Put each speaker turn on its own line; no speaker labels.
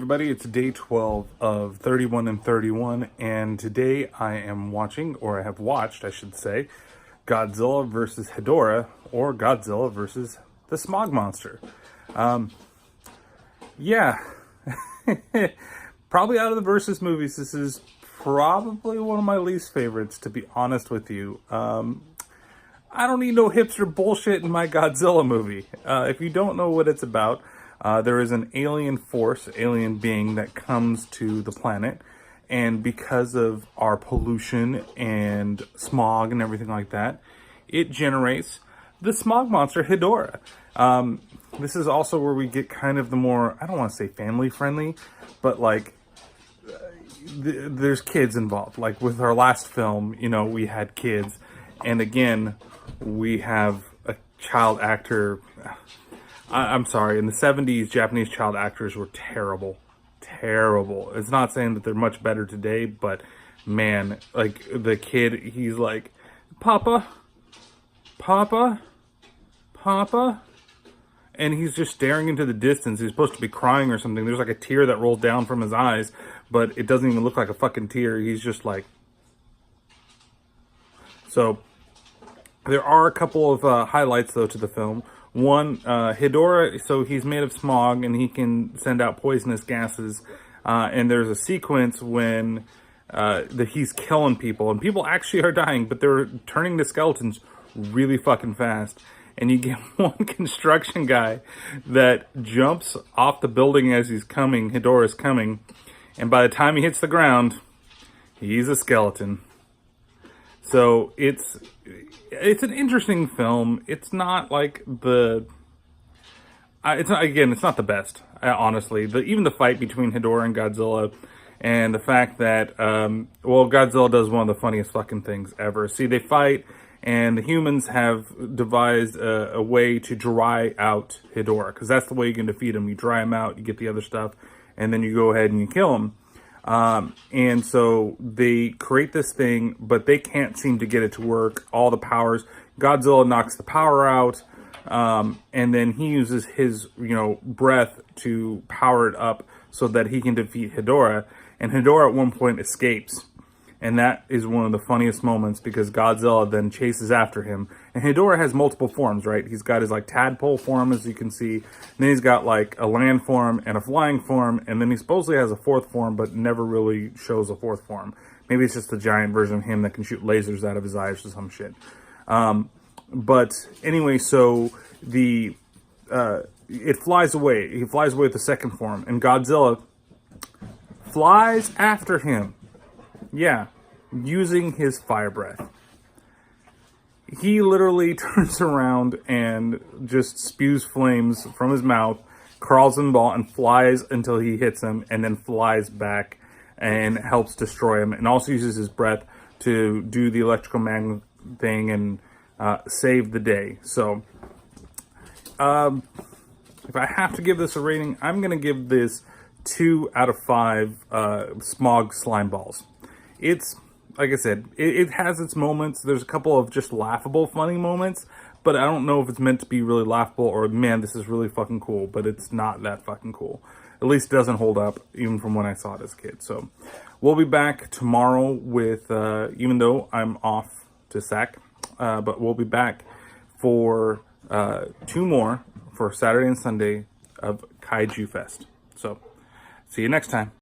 everybody, it's day 12 of 31 and 31, and today I am watching, or I have watched, I should say, Godzilla versus Hedorah, or Godzilla versus the Smog Monster. Yeah, probably out of the versus movies, this is probably one of my least favorites, to be honest with you. I don't need no hipster bullshit in my Godzilla movie. If you don't know what it's about, there is an alien force, alien being that comes to the planet, and because of our pollution and smog and everything like that, it generates the Smog Monster, Hedorah. This is also where we get kind of the more, I don't want to say family friendly, but like, there's kids involved. Like with our last film, you know, we had kids, and again, we have a child actor. I'm sorry, in the 70s, Japanese child actors were terrible. Terrible. It's not saying that they're much better today, but man, like the kid, he's like, Papa, Papa, Papa. And he's just staring into the distance. He's supposed to be crying or something. There's like a tear that rolls down from his eyes, but it doesn't even look like a fucking tear. He's just like... So, there are a couple of highlights, though, to the film. One, Hedorah, so he's made of smog, and he can send out poisonous gases. And there's a sequence when he's killing people, and people actually are dying, but they're turning to skeletons really fucking fast. And you get one construction guy that jumps off the building as he's coming, Hedorah's coming, and by the time he hits the ground, he's a skeleton. So it's an interesting film. It's not like the... it's not the best, honestly. Even the fight between Hedorah and Godzilla, and the fact that, well, Godzilla does one of the funniest fucking things ever. See, they fight, and the humans have devised a way to dry out Hedorah, because that's the way you can defeat him. You dry him out, you get the other stuff, and then you go ahead and you kill him. And so they create this thing, but they can't seem to get it to work. All the powers, Godzilla knocks the power out, and then he uses his, breath to power it up so that he can defeat Hedorah. And Hedorah at one point escapes. And that is one of the funniest moments because Godzilla then chases after him. And Hedorah has multiple forms, right? He's got his like tadpole form, as you can see. And then he's got like a land form and a flying form. And then he supposedly has a fourth form, but never really shows a fourth form. Maybe it's just a giant version of him that can shoot lasers out of his eyes or some shit. But anyway, so it flies away. He flies away with the second form. And Godzilla flies after him. Yeah, using his fire breath. He literally turns around and just spews flames from his mouth, crawls in the ball, and flies until he hits him, and then flies back and helps destroy him, and also uses his breath to do the electrical magnet thing and save the day. So, if I have to give this a rating, I'm going to give this 2 out of 5 smog slime balls. It's, like I said, it has its moments. There's a couple of just laughable, funny moments, but I don't know if it's meant to be really laughable or, man, this is really fucking cool, but it's not that fucking cool. At least it doesn't hold up, even from when I saw it as a kid. So, we'll be back tomorrow with, even though I'm off to SAC, but we'll be back for 2 more for Saturday and Sunday of Kaijufest. So, see you next time.